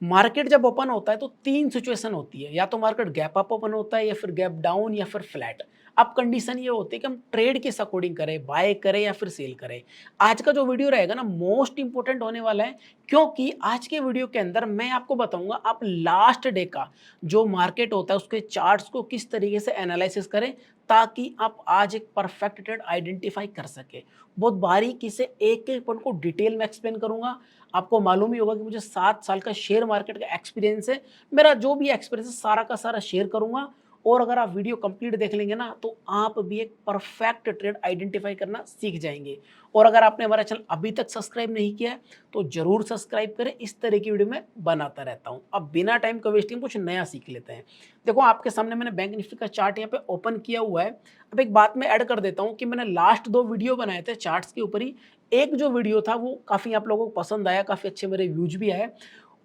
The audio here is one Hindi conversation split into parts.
मार्केट जब ओपन होता है तो तीन सिचुएशन होती है, या तो मार्केट गैप अप ओपन होता है, या फिर गैप डाउन, या फिर फ्लैट। अब कंडीशन ये होती है कि हम ट्रेड किस अकॉर्डिंग करें, बाय करें या फिर सेल करें। आज का जो वीडियो रहेगा ना, मोस्ट इंपॉर्टेंट होने वाला है, क्योंकि आज के वीडियो के अंदर मैं आपको बताऊंगा आप लास्ट डे का जो मार्केट होता है उसके चार्ट्स को किस तरीके से एनालिसिस करें, ताकि आप आज एक परफेक्ट ट्रेड आइडेंटिफाई कर सके। बहुत बारीकी से एक एक पॉइंट को डिटेल में एक्सप्लेन करूंगा। आपको मालूम ही होगा कि मुझे 7 साल का शेयर मार्केट का एक्सपीरियंस है। मेरा जो भी एक्सपीरियंस है सारा का सारा शेयर करूंगा, और अगर आप वीडियो कंप्लीट देख लेंगे ना तो आप भी एक परफेक्ट ट्रेड आइडेंटिफाई करना सीख जाएंगे। और अगर आपने हमारा चैनल अभी तक सब्सक्राइब नहीं किया है तो जरूर सब्सक्राइब करें, इस तरह की वीडियो मैं बनाता रहता हूं। अब बिना टाइम को वेस्टिंग कुछ नया सीख लेते हैं। देखो, आपके सामने मैंने बैंक निफ्टी का चार्ट यहाँ पे ओपन किया हुआ है। अब एक बात मैं ऐड कर देता हूँ कि मैंने लास्ट 2 वीडियो बनाए थे चार्ट्स के ऊपर ही। एक जो वीडियो था वो काफ़ी आप लोगों को पसंद आया, काफ़ी अच्छे मेरे व्यूज भी आए,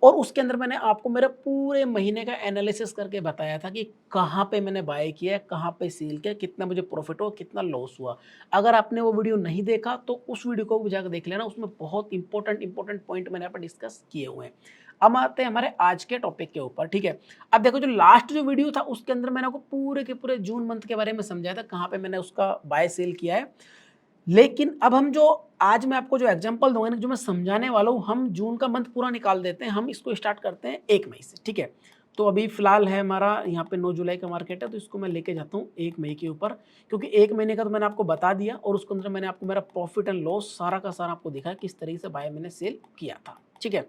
और उसके अंदर मैंने आपको मेरे पूरे महीने का एनालिसिस करके बताया था कि कहाँ पे मैंने बाय किया, कहाँ पे सेल किया, कितना मुझे प्रॉफिट हुआ, कितना लॉस हुआ। अगर आपने वो वीडियो नहीं देखा तो उस वीडियो को भी जाकर देख लेना, उसमें बहुत इंपॉर्टेंट पॉइंट मैंने यहाँ पर डिस्कस किए हुए हैं। अब आते हैं हमारे आज के टॉपिक के ऊपर, ठीक है। अब देखो, जो लास्ट जो वीडियो था उसके अंदर मैंने आपको पूरे के पूरे जून मंथ के बारे में समझाया था, कहाँ पे मैंने उसका बाय सेल किया है। लेकिन अब हम जो आज मैं आपको जो एग्जांपल दूंगा ना, जो मैं समझाने वाला हूँ, हम जून का मंथ पूरा निकाल देते हैं। हम इसको स्टार्ट करते हैं 1 मई से, ठीक है। तो अभी फिलहाल है हमारा यहाँ पे 9 जुलाई का मार्केट है, तो इसको मैं लेके जाता हूँ 1 मई के ऊपर, क्योंकि 1 महीने का तो मैंने आपको बता दिया, और उसके अंदर मैंने आपको मेरा प्रॉफिट एंड लॉस सारा का सारा आपको दिखा किस तरीके से बाय मैंने सेल किया था, ठीक है।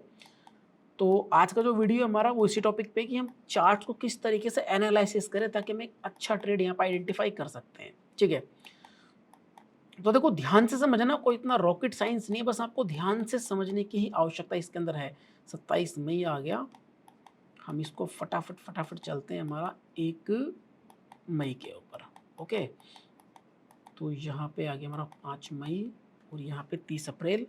तो आज का जो वीडियो है हमारा वो इसी टॉपिक पे कि हम चार्ट को किस तरीके से एनालिसिस करें ताकि हम एक अच्छा ट्रेड यहाँ पे आइडेंटिफाई कर सकते हैं, ठीक है। तो देखो, ध्यान से समझना, कोई इतना रॉकेट साइंस नहीं है, बस आपको ध्यान से समझने की ही आवश्यकता इसके अंदर है। 27 मई आ गया, हम इसको फटाफट चलते हैं हमारा 1 मई के ऊपर, ओके। तो यहाँ पे आ गया हमारा 5 मई, और यहाँ पे 30 अप्रैल,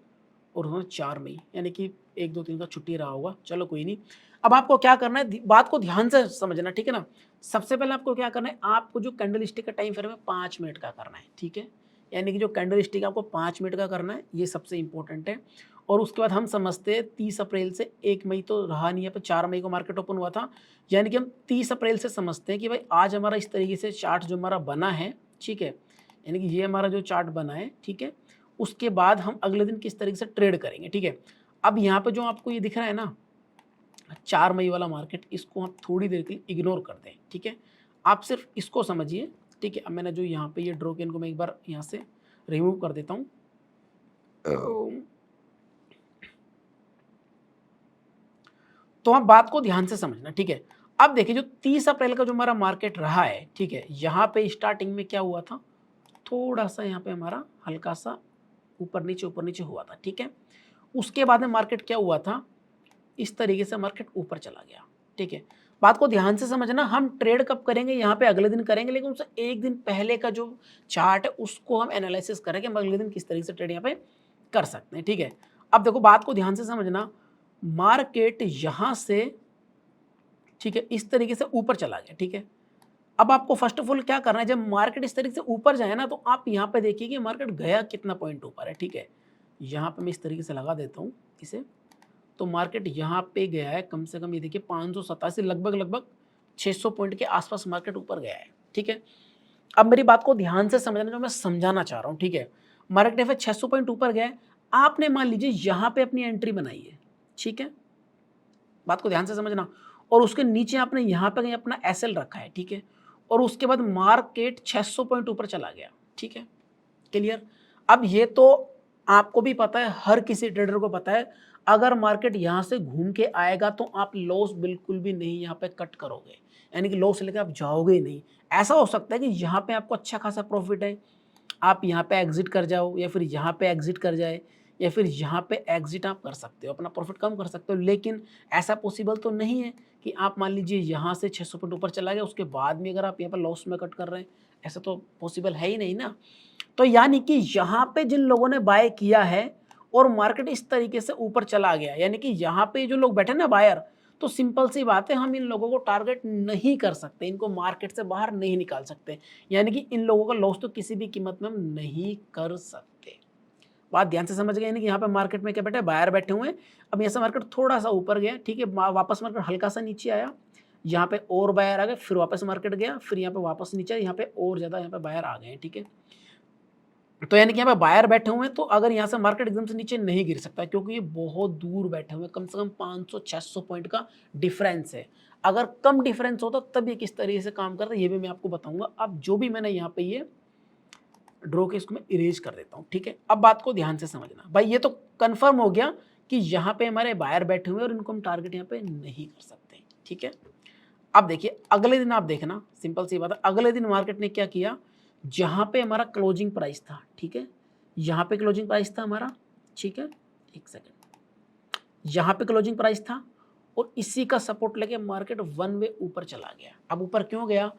और उन्होंने 4 मई, यानी कि 1 2 3 का छुट्टी रहा होगा, चलो कोई नहीं। अब आपको क्या करना है, बात को ध्यान से समझना, ठीक है ना। सबसे पहले आपको क्या करना है, आपको जो कैंडल स्टिक का टाइम फ्रेम है 5 मिनट का करना है, ठीक है। यानी कि जो कैंडल स्टिक आपको 5 मिनट का करना है, ये सबसे इंपॉर्टेंट है। और उसके बाद हम समझते हैं 30 अप्रैल से 1 मई तो रहा नहीं है, पर 4 मई को मार्केट ओपन हुआ था, यानी कि हम 30 अप्रैल से समझते हैं कि भाई आज हमारा इस तरीके से चार्ट जो हमारा बना है, ठीक है। यानी कि ये हमारा जो चार्ट बना है, ठीक है। उसके बाद हम अगले दिन किस तरीके से ट्रेड करेंगे, ठीक है। अब यहाँ पे जो आपको ये दिख रहा है ना 4 मई वाला मार्केट, इसको हम थोड़ी देर के लिए इग्नोर कर दें, ठीक है। आप सिर्फ इसको समझिए, ठीक है। अब मैंने जो यहाँ पे ये ड्रॉ किया, इनको मैं एक बार यहाँ से रिमूव कर देता हूँ। तो आप बात को ध्यान से समझना, ठीक है। अब देखिए, जो 30 अप्रैल का जो हमारा मार्केट रहा है, ठीक है, यहाँ पे स्टार्टिंग में क्या हुआ था, थोड़ा सा यहाँ पे हमारा हल्का सा ऊपर नीचे हुआ था, ठीक है। उसके बाद में मार्केट क्या हुआ था, इस तरीके से मार्केट ऊपर चला गया, ठीक है। बात को ध्यान से समझना, हम ट्रेड कब करेंगे, यहाँ पे अगले दिन करेंगे, लेकिन उससे एक दिन पहले का जो चार्ट है उसको हम एनालिसिस करेंगे, हम अगले दिन किस तरीके से ट्रेड यहाँ पे कर सकते हैं, ठीक है। अब देखो, बात को ध्यान से समझना, मार्केट यहाँ से, ठीक है, इस तरीके से ऊपर चला गया, ठीक है। अब आपको फर्स्ट ऑफ ऑल क्या करना है, जब मार्केट इस तरीके से ऊपर जाए ना, तो आप यहाँ पे देखिए कि मार्केट गया कितना पॉइंट ऊपर है, ठीक है। यहाँ पे मैं इस तरीके से लगा देता हूँ इसे, तो मार्केट यहाँ पे गया है कम से कम, ये देखिए 587, लगभग 600 पॉइंट के आसपास मार्केट ऊपर गया है, ठीक है। अब मेरी बात को ध्यान से समझना, जो मैं समझाना चाह रहा हूँ, ठीक है। मार्केट फिर 600 पॉइंट ऊपर गया है, आपने मान लीजिए यहाँ पे अपनी एंट्री बनाई है, ठीक है। बात को ध्यान से समझना, और उसके नीचे आपने यहाँ पे कहीं अपना एसएल रखा है, ठीक है। और उसके बाद मार्केट 600 पॉइंट ऊपर चला गया, ठीक है, क्लियर। अब ये तो आपको भी पता है, हर किसी ट्रेडर को पता है, अगर मार्केट यहाँ से घूम के आएगा तो आप लॉस बिल्कुल भी नहीं यहाँ पे कट करोगे, यानी कि लॉस लेके आप जाओगे ही नहीं। ऐसा हो सकता है कि यहाँ पे आपको अच्छा खासा प्रॉफिट है, आप यहाँ पे एग्जिट कर जाओ, या फिर यहाँ पे एग्जिट कर जाए, या फिर यहाँ पे एग्जिट आप कर सकते हो, अपना प्रॉफिट कम कर सकते हो। लेकिन ऐसा पॉसिबल तो नहीं है कि आप मान लीजिए यहाँ से 600 पॉइंट ऊपर चला गया, उसके बाद में अगर आप यहाँ पर लॉस में कट कर रहे हैं, ऐसा तो पॉसिबल है ही नहीं ना। तो यानी कि यहाँ पे जिन लोगों ने बाय किया है और मार्केट इस तरीके से ऊपर चला गया, यानी कि यहाँ पे जो लोग बैठे ना बायर, तो सिंपल सी बात है, हम इन लोगों को टारगेट नहीं कर सकते, इनको मार्केट से बाहर नहीं निकाल सकते, यानी कि इन लोगों का लॉस तो किसी भी कीमत में हम नहीं कर सकते। बात ध्यान से समझ गए नहीं कि यहाँ पे मार्केट में क्या बैठे बायर बैठे हुए हैं। अब यहाँ से मार्केट थोड़ा सा ऊपर गया, ठीक है, वापस मार्केट हल्का सा नीचे आया, यहाँ पे और बायर आ गए, फिर वापस मार्केट गया, फिर यहाँ पे वापस नीचे आया, यहाँ पे और ज़्यादा यहाँ पे बायर आ गए हैं, ठीक है। तो यानी कि यहाँ पे बायर बैठे हुए हैं, तो अगर यहाँ से मार्केट एकदम से नीचे नहीं गिर सकता क्योंकि ये बहुत दूर बैठे हुए हैं, कम से कम 500-600 पॉइंट का डिफरेंस है। अगर कम डिफरेंस होता तब ये किस तरीके से काम करता है ये भी मैं आपको बताऊंगा। अब जो भी मैंने यहाँ पे ये ड्रॉ के इसको मैं इरेज कर देता हूँ, ठीक है। अब बात को ध्यान से समझना भाई, ये तो कंफर्म हो गया कि यहाँ पे हमारे बायर बैठे हुए और इनको हम टारगेट यहाँ पे नहीं कर सकते, ठीक है। अब देखिए अगले दिन आप देखना, सिंपल सी बात है, अगले दिन मार्केट ने क्या किया, जहाँ पे हमारा क्लोजिंग प्राइस था, ठीक है, यहाँ पे क्लोजिंग प्राइस था हमारा, ठीक है, एक सेकेंड, यहाँ पे क्लोजिंग प्राइस था और इसी का सपोर्ट लेके मार्केट वन वे ऊपर चला गया। अब ऊपर क्यों गया,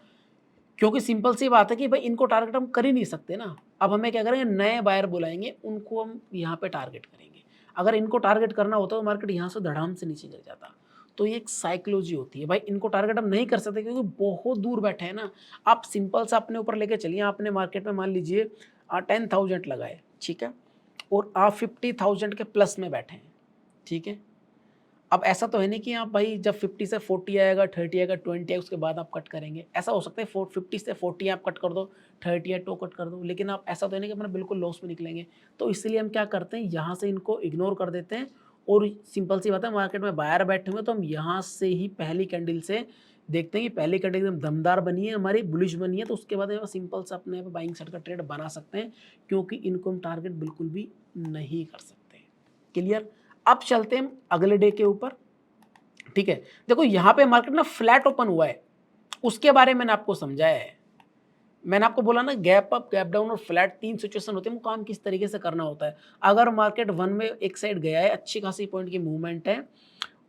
क्योंकि सिंपल सी बात है कि भाई इनको टारगेट हम कर ही नहीं सकते ना। अब हमें क्या करेंगे, नए बायर बुलाएंगे, उनको हम यहाँ पे टारगेट करेंगे। अगर इनको टारगेट करना होता तो मार्केट यहाँ से धड़ाम से नीचे गिर जाता। तो ये एक साइकोलॉजी होती है भाई, इनको टारगेट हम नहीं कर सकते क्योंकि बहुत दूर बैठे हैं ना। आप सिंपल सा अपने ऊपर लेके चलिए, आपने मार्केट में मान लीजिए 10,000 लगाए, ठीक है, और आप 50,000 के प्लस में बैठे हैं, ठीक है। अब ऐसा तो है नहीं कि आप भाई जब 50 से 40 आएगा, 30 आएगा, 20 आएगा, उसके बाद आप कट करेंगे। ऐसा हो सकता है 50 से 40 आप कट कर दो, 30 या 2 कट कर दो, लेकिन आप ऐसा तो है नहीं कि अपना बिल्कुल लॉस में निकलेंगे। तो इसलिए हम क्या करते हैं, यहाँ से इनको इग्नोर कर देते हैं और सिंपल सी बात है, मार्केट में बायर बैठे हुए तो हम यहाँ से ही पहली कैंडल से देखते हैं कि पहली कैंडल एकदम दमदार बनी है, हमारी बुलिश बनी है, तो उसके बाद हम सिंपल सा अपने बाइंग साइड का ट्रेड बना सकते हैं क्योंकि इनको हम टारगेट बिल्कुल भी नहीं कर सकते। क्लियर। अब चलते हैं हम अगले डे के ऊपर, ठीक है। देखो यहाँ पे मार्केट ना फ्लैट ओपन हुआ है, उसके बारे में मैंने आपको समझाया है। मैंने आपको बोला ना गैप अप, गैप डाउन और फ्लैट 3 सिचुएशन होते हैं, वो काम किस तरीके से करना होता है। अगर मार्केट वन में एक साइड गया है, अच्छी खासी पॉइंट की मूवमेंट है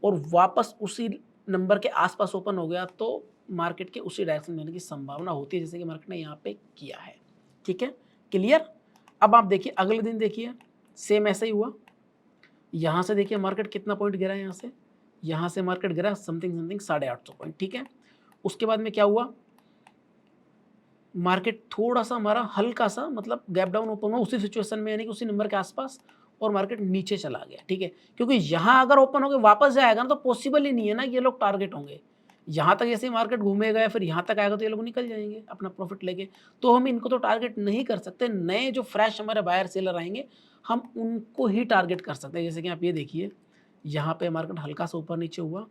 और वापस उसी नंबर के आसपास ओपन हो गया तो मार्केट के उसी डायरेक्शन में जाने की संभावना होती है जैसे कि मार्केट ने यहाँ पे किया है, ठीक है। क्लियर। अब आप देखिए अगले दिन देखिए सेम ऐसा ही हुआ। यहाँ से देखिए मार्केट कितना पॉइंट गिरा है, यहाँ से मार्केट गिरा समथिंग 850 पॉइंट, ठीक है। उसके बाद में क्या हुआ, मार्केट थोड़ा सा हमारा हल्का सा मतलब गैप डाउन ओपन हुआ उसी सिचुएशन में, यानी कि उसी नंबर के आसपास, और मार्केट नीचे चला गया, ठीक है। क्योंकि यहाँ अगर ओपन होकर वापस जाएगा ना तो पॉसिबल ही नहीं है ना कि ये लोग टारगेट होंगे। यहाँ तक जैसे मार्केट घूमेगा या फिर यहाँ तक आएगा तो ये लोग निकल जाएंगे अपना प्रॉफिट लेके। तो हम इनको तो टारगेट नहीं कर सकते, नए जो फ्रेश हमारे बायर सेलर आएंगे हम उनको ही टारगेट कर सकते हैं। जैसे कि आप ये देखिए यहाँ पे मार्केट हल्का सा ऊपर नीचे हुआ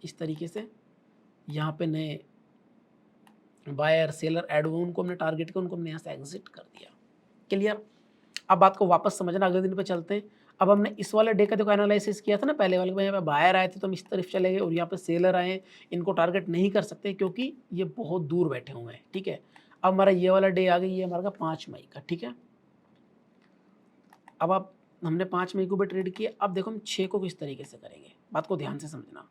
इस तरीके से, यहाँ पे नए बायर सेलर ऐड हुए, उनको हमने टारगेट किया, उनको हमने यहाँ से एग्जिट कर दिया। क्लियर। अब बात को वापस समझना, अगले दिन पे चलते हैं। अब हमने इस वाले डे का देखो एनालिसिस किया था ना, पहले वाले में यहाँ पे बायर आए थे तो हम इस तरफ चले गए और यहाँ पे सेलर आए, इनको टारगेट नहीं कर सकते क्योंकि ये बहुत दूर बैठे हुए हैं, ठीक है। अब हमारा ये वाला डे आ गया, ये हमारा 5 मई का, ठीक है। अब आप हमने 5 मई को भी ट्रेड किया। अब देखो हम 6 को किस तरीके से करेंगे, बात को ध्यान से समझना।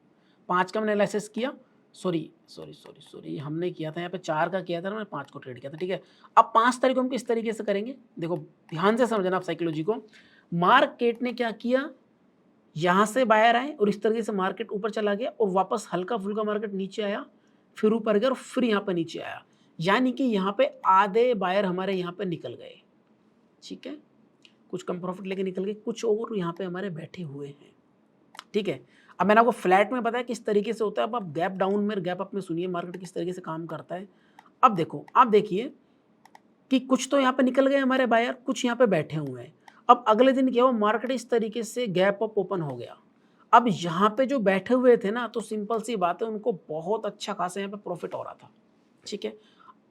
5 का हमने एनालिसिस किया, सॉरी हमने किया था यहाँ पे 4 का किया था, मैंने 5 को ट्रेड किया था, ठीक है। अब 5 तारीख को हम किस तरीके से करेंगे, देखो ध्यान से समझना आप साइकोलॉजी को। मार्केट ने क्या किया, यहाँ से बायर आए और इस तरीके से मार्केट ऊपर चला गया और वापस हल्का फुल्का मार्केट नीचे आया, फिर ऊपर गया और फिर यहाँ पे नीचे आया, यानी कि यहाँ पे आधे बायर हमारे यहाँ पे निकल गए, ठीक है। कुछ कम प्रॉफिट लेके निकल गए, कुछ और यहाँ पे हमारे बैठे हुए हैं, ठीक है। अब मैंने आपको फ्लैट में बताया किस तरीके से होता है। अब आप गैप डाउन में, गैप अप में सुनिए मार्केट किस तरीके से काम करता है। अब देखो आप देखिए कि कुछ तो यहाँ पे निकल गए हमारे बायर, कुछ यहाँ पे बैठे हुए हैं। अब अगले दिन क्या हुआ, मार्केट इस तरीके से गैप अप ओपन हो गया। अब यहाँ पे जो बैठे हुए थे ना, तो सिंपल सी बात है उनको बहुत अच्छा खासा यहाँ पे प्रॉफिट हो रहा था, ठीक है।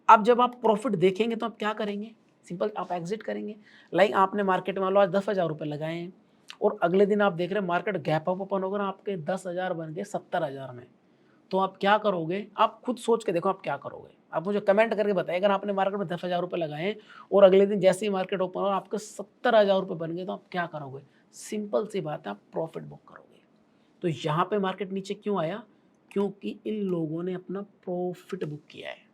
अब जब आप प्रॉफिट देखेंगे तो आप क्या करेंगे, सिंपल आप एग्जिट करेंगे। लाइक आपने मार्केट में लो आज 10,000 रुपये लगाए हैं और अगले दिन आप देख रहे हैं मार्केट गैप अप ओपन होकर आपके 10,000 बन गए 70,000 में, तो आप क्या करोगे, आप खुद सोच के देखो आप क्या करोगे। आप मुझे कमेंट करके बताइए, अगर आपने मार्केट में 10,000 रुपये लगाए हैं और अगले दिन जैसे ही मार्केट ओपन हो आपके 70,000 रुपये बन गए, तो आप क्या करोगे। सिंपल सी बात है, आप प्रॉफिट बुक करोगे। तो यहाँ पे मार्केट नीचे क्यों आया, क्योंकि इन लोगों ने अपना प्रॉफिट बुक किया है।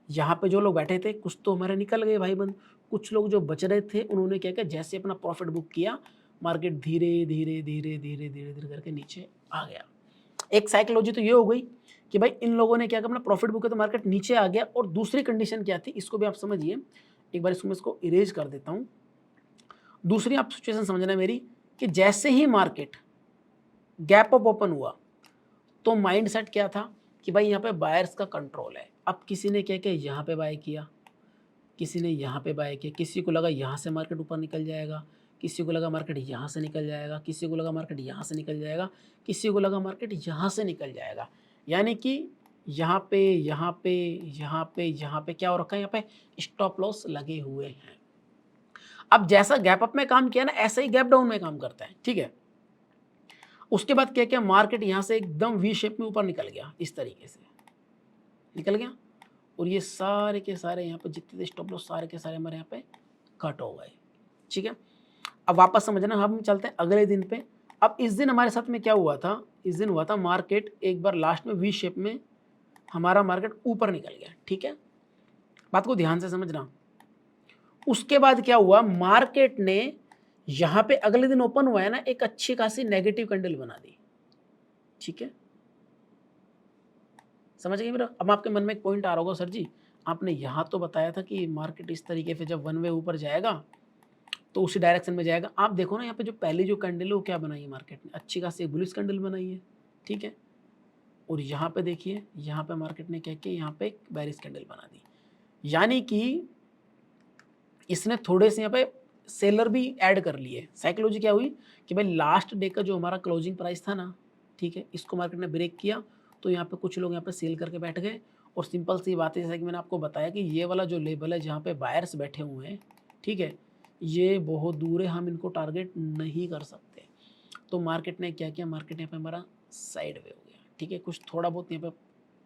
यहाँ पे जो लोग बैठे थे कुछ तो हमारे निकल गए भाई बंद, कुछ लोग जो बच रहे थे उन्होंने क्या किया, जैसे अपना प्रॉफिट बुक किया मार्केट धीरे धीरे धीरे धीरे धीरे धीरे करके नीचे आ गया। एक साइकोलॉजी तो ये हो गई कि भाई इन लोगों ने क्या किया, अपना प्रॉफिट बुक किया तो मार्केट नीचे आ गया। और दूसरी कंडीशन क्या थी, इसको भी आप समझिए एक बार, इसको मैं इसको इरेज कर देता हूँ। दूसरी आप सिचुएशन समझना मेरी कि जैसे ही मार्केट गैप अप ओपन हुआ तो माइंड सेट क्या था कि भाई यहाँ पे बायर्स का कंट्रोल है। अब किसी ने क्या किया, यहाँ पे बाय किया, किसी ने यहाँ पे बाय किया, किसी को लगा यहाँ से मार्केट ऊपर निकल जाएगा, किसी को लगा मार्केट यहाँ से निकल जाएगा, किसी को लगा मार्केट यहाँ से निकल जाएगा, किसी को लगा मार्केट यहाँ से निकल जाएगा। यानी कि यहाँ पे यहाँ पे यहाँ पे यहाँ पे क्या हो रखा है, यहाँ पे स्टॉप लॉस लगे हुए हैं। अब जैसा गैप अप में काम किया ना, ऐसा ही गैप डाउन में काम करता है, ठीक है। उसके बाद क्या किया, मार्केट यहाँ से एकदम वी शेप में ऊपर निकल गया, इस तरीके से निकल गया, और ये सारे के सारे यहाँ पे जितने थे स्टॉप लॉस सारे के सारे हमारे यहाँ पे कट हो गए, ठीक है। अब वापस समझना, हम चलते हैं अगले दिन पे। अब इस दिन हमारे साथ में क्या हुआ था, इस दिन हुआ था मार्केट एक बार लास्ट में वी शेप में हमारा मार्केट ऊपर निकल गया, ठीक है। बात को ध्यान से समझना। उसके बाद क्या हुआ, मार्केट ने यहां पे अगले दिन ओपन हुआ है ना, एक अच्छी खासी नेगेटिव कैंडल बना दी, ठीक है। समझ गए मेरा। अब आपके मन में एक पॉइंट आ रहा होगा, सर जी आपने यहां तो बताया था कि मार्केट इस तरीके से जब वन वे ऊपर जाएगा तो उसी डायरेक्शन में जाएगा। आप देखो ना यहाँ पे जो पहली जो कैंडल है वो क्या बनाई है मार्केट ने, अच्छी खासी बुलिश कैंडल बनाई है, ठीक है। और यहाँ पे देखिए, यहाँ पे मार्केट ने क्या किया, यहाँ पे एक बेरिश कैंडल बना दी। यानी कि इसने थोड़े से यहाँ पे सेलर भी ऐड कर लिए। साइकोलॉजी क्या हुई कि भाई लास्ट डे का जो हमारा क्लोजिंग प्राइस था ना, ठीक है, इसको मार्केट ने ब्रेक किया तो यहाँ पे कुछ लोग यहाँ पे सेल करके बैठ गए। और सिंपल सी बात है, जैसा कि मैंने आपको बताया कि ये वाला जो लेवल है जहाँ पे बायर्स बैठे हुए हैं, ठीक है, ये बहुत दूर है, हम इनको टारगेट नहीं कर सकते। तो मार्केट ने क्या किया, मार्केट यहाँ पे हमारा साइड वे हो गया, ठीक है। कुछ थोड़ा बहुत यहाँ पे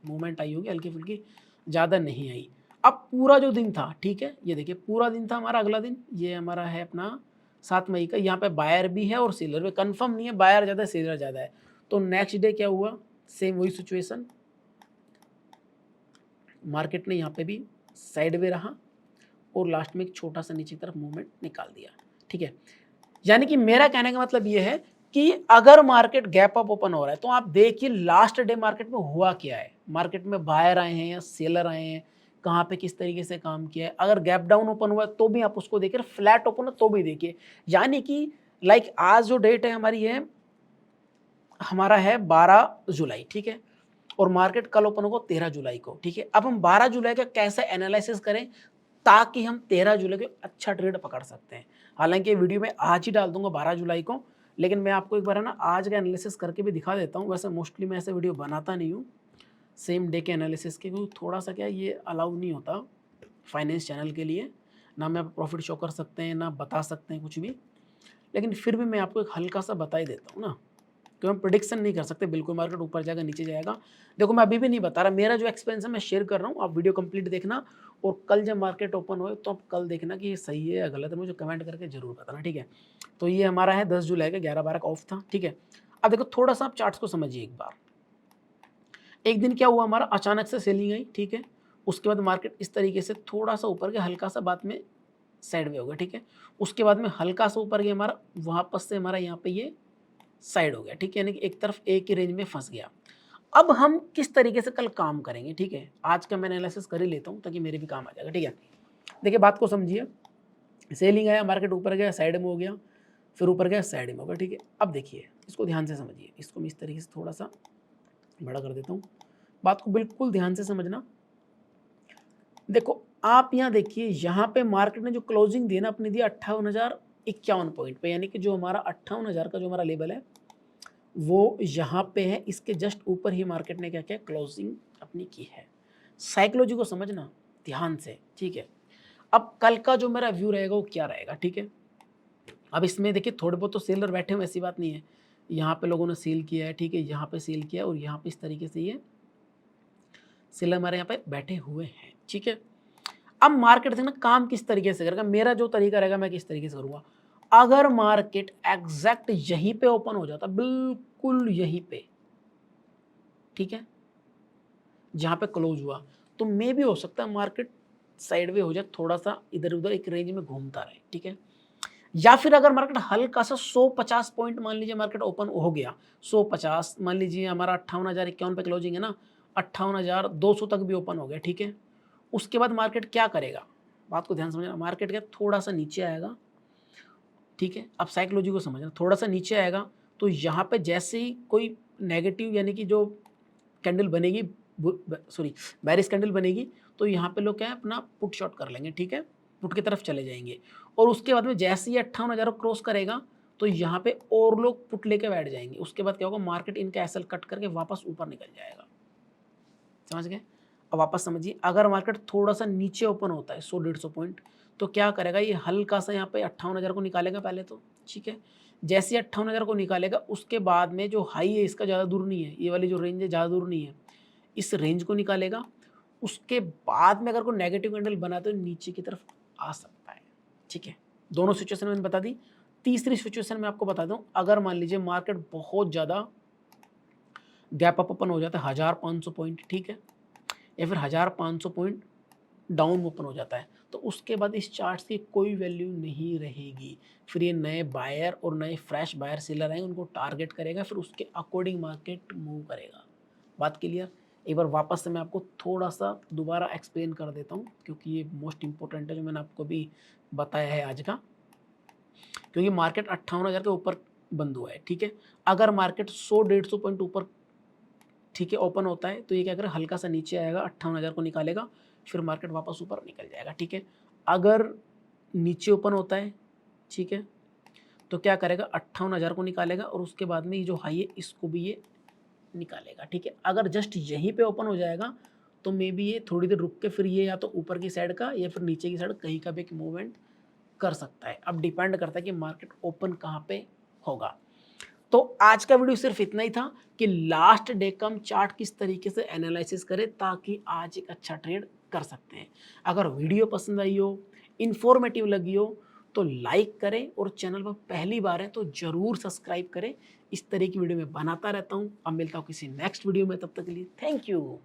मूवमेंट आई होगी हल्की फुल्की, ज़्यादा नहीं आई। अब पूरा जो दिन था, ठीक है, ये देखिए पूरा दिन था हमारा, अगला दिन ये हमारा है अपना 7 मई का। यहाँ पे बायर भी है और सेलर भी, कंफर्म नहीं है बायर ज़्यादा है सेलर ज़्यादा है। तो नेक्स्ट डे क्या हुआ, सेम वही सिचुएशन, मार्केट ने यहाँ पे भी साइड वे रहा और लास्ट में एक छोटा सा नीचे की तरफ मूवमेंट निकाल दिया, ठीक है। यानी कि मेरा कहने का मतलब ये है कि अगर मार्केट गैप अप ओपन हो रहा है तो आप देखिए लास्ट डे मार्केट में हुआ क्या है, मार्केट में बायर आए हैं या सेलर आए हैं, कहाँ पे किस तरीके से काम किया है। अगर गैप डाउन ओपन हुआ है तो भी आप उसको देखिए, फ्लैट ओपन है तो भी देखिए। यानी कि लाइक आज जो डेट है हमारी है, हमारा है 12 जुलाई, ठीक है, और मार्केट कल ओपन होगा 13 जुलाई को, ठीक है। अब हम 12 जुलाई का कैसे एनालिसिस करें ताकि हम 13 जुलाई को अच्छा ट्रेड पकड़ सकते हैं। हालांकि वीडियो में आज ही डाल दूंगा 12 जुलाई को, लेकिन मैं आपको एक बार है ना आज का एनालिसिस करके भी दिखा देता हूँ। वैसे मोस्टली मैं ऐसे वीडियो बनाता नहीं हूँ सेम डे के एनालिसिस के, क्योंकि थोड़ा सा क्या ये अलाउ नहीं होता फाइनेंस चैनल के लिए, ना मैं प्रॉफिट शो कर सकते हैं ना बता सकते हैं कुछ भी। लेकिन फिर भी मैं आपको एक हल्का सा बता ही देता हूँ ना, क्योंकि हम प्रिडिक्शन नहीं कर सकते बिल्कुल मार्केट ऊपर जाएगा नीचे जाएगा। देखो मैं अभी भी नहीं बता रहा, मेरा जो एक्सपीरियंस है मैं शेयर कर रहा हूँ, आप वीडियो कंप्लीट देखना और कल जब मार्केट ओपन हो तो आप कल देखना कि ये सही है या गलत है, मुझे कमेंट करके जरूर बताना, ठीक है। तो ये हमारा है 10 जुलाई का 11-12 का ऑफ था, ठीक है। अब देखो थोड़ा सा आप चार्ट्स को समझिए एक बार। एक दिन क्या हुआ हमारा, अचानक से सेलिंग आई, ठीक है। उसके बाद मार्केट इस तरीके से थोड़ा सा ऊपर गया, हल्का सा बाद में साइड वे हो गया, ठीक है। उसके बाद में हल्का सा ऊपर गया हमारा, वापस से हमारा यहाँ पे ये साइड हो गया, ठीक है, यानी कि एक तरफ एक ही रेंज में फंस गया। अब हम किस तरीके से कल काम करेंगे, ठीक है, आज का मैं एनालिसिस कर ही लेता हूँ ताकि मेरे भी काम आ जाएगा, ठीक है। देखिए बात को समझिए, सेलिंग आया, मार्केट ऊपर गया, साइड में हो गया, फिर ऊपर गया, साइड में हो गया, ठीक है। अब देखिए इसको ध्यान से समझिए, इसको मैं इस तरीके से थोड़ा सा बड़ा कर देता हूँ, बात को बिल्कुल ध्यान से समझना। देखो आप यहाँ देखिए, यहाँ पे मार्केट ने जो क्लोजिंग दी ना अपनी दी 58,051 पॉइंट पे, यानी कि जो हमारा 58,000 का जो हमारा लेवल है वो यहाँ पे है, इसके जस्ट ऊपर ही मार्केट ने क्या किया, क्लोजिंग अपनी की है। साइकोलॉजी को समझना ध्यान से, ठीक है। अब कल का जो मेरा व्यू रहेगा वो क्या रहेगा, ठीक है। अब इसमें देखिए थोड़े बहुत तो सेलर बैठे हुए, ऐसी बात नहीं है, यहाँ पे लोगों ने सेल किया है, ठीक है, यहाँ पे सेल किया और यहाँ पे इस तरीके से ये सेलर हमारे यहाँ पे बैठे हुए हैं, ठीक है। अब मार्केट देखना काम किस तरीके से करेगा, मेरा जो तरीका रहेगा मैं किस तरीके से करूँगा। अगर मार्केट एग्जैक्ट यहीं पे ओपन हो जाता, बिल्कुल यहीं पे, ठीक है, जहां पे क्लोज हुआ, तो मे भी हो सकता है मार्केट साइडवे हो जाए, थोड़ा सा इधर उधर एक रेंज में घूमता रहे, ठीक है। या फिर अगर मार्केट हल्का सा 150 पॉइंट मान लीजिए मार्केट ओपन हो गया, 150 मान लीजिए हमारा 58,051 पे क्लोजिंग है ना, 58,200 तक भी ओपन हो गया, ठीक है। उसके बाद मार्केट क्या करेगा, बात को ध्यान समझना, मार्केट क्या थोड़ा सा नीचे आएगा ठीक है। अब साइकोलॉजी को समझना, थोड़ा सा नीचे आएगा तो यहाँ पे जैसे ही कोई नेगेटिव यानी कि जो कैंडल बनेगी, सॉरी बेरिश कैंडल बनेगी, तो यहाँ पे लोग क्या है अपना पुट शॉर्ट कर लेंगे, ठीक है, पुट की तरफ चले जाएंगे। और उसके बाद में जैसे ही 58,000 को क्रॉस करेगा तो यहाँ पे और लोग पुट लेके बैठ जाएंगे। उसके बाद क्या होगा, मार्केट इनका एसएल कट करके वापस ऊपर निकल जाएगा। समझ गए? अब वापस समझिए, अगर मार्केट थोड़ा सा नीचे ओपन होता है 100-150 पॉइंट, तो क्या करेगा, ये हल्का सा यहाँ पे 58,000 को निकालेगा पहले तो, ठीक है। जैसे 58,000 को निकालेगा उसके बाद में जो हाई है इसका ज़्यादा दूर नहीं है, ये वाली जो रेंज है ज़्यादा दूर नहीं है, इस रेंज को निकालेगा। उसके बाद में अगर कोई नेगेटिव कैंडल बना तो नीचे की तरफ आ सकता है, ठीक है। दोनों सिचुएशन मैंने बता दी। तीसरी सिचुएशन में आपको बता दूं, अगर मान लीजिए मार्केट बहुत ज़्यादा गैप अप ओपन हो जाता है 1500 पॉइंट, ठीक है, या फिर 1500 पॉइंट डाउन ओपन हो जाता है, तो उसके बाद इस चार्ट की कोई वैल्यू नहीं रहेगी। फिर ये नए बायर और नए फ्रेश बायर सेलर आएंगे, उनको टारगेट करेगा, फिर उसके अकॉर्डिंग मार्केट मूव करेगा। बात क्लियर? एक बार वापस से मैं आपको थोड़ा सा दोबारा एक्सप्लेन कर देता हूँ, क्योंकि ये मोस्ट इंपॉर्टेंट है जो मैंने आपको भी बताया है आज का। क्योंकि मार्केट 58,000 के ऊपर बंद हुआ है, ठीक है। अगर मार्केट 100-150 पॉइंट ऊपर, ठीक है, ओपन होता है, तो ये क्या करेगा, हल्का सा नीचे आएगा, 58,000 को निकालेगा, फिर मार्केट वापस ऊपर निकल जाएगा, ठीक है। अगर नीचे ओपन होता है, ठीक है, तो क्या करेगा, 58,000 को निकालेगा और उसके बाद में ये जो हाई है इसको भी ये निकालेगा, ठीक है। अगर जस्ट यहीं पे ओपन हो जाएगा तो मे बी ये थोड़ी देर रुक के फिर ये या तो ऊपर की साइड का या फिर नीचे की साइड कहीं का भी एक मूवमेंट कर सकता है। अब डिपेंड करता है कि मार्केट ओपन कहाँ पे होगा। तो आज का वीडियो सिर्फ इतना ही था कि लास्ट डे का हम चार्ट किस तरीके से एनालिसिस करें ताकि आज एक अच्छा ट्रेड कर सकते हैं। अगर वीडियो पसंद आई हो, इंफॉर्मेटिव लगी हो, तो लाइक करें और चैनल पर पहली बार है तो ज़रूर सब्सक्राइब करें। इस तरह की वीडियो मैं बनाता रहता हूँ। अब मिलता हूँ किसी नेक्स्ट वीडियो में, तब तक के लिए थैंक यू।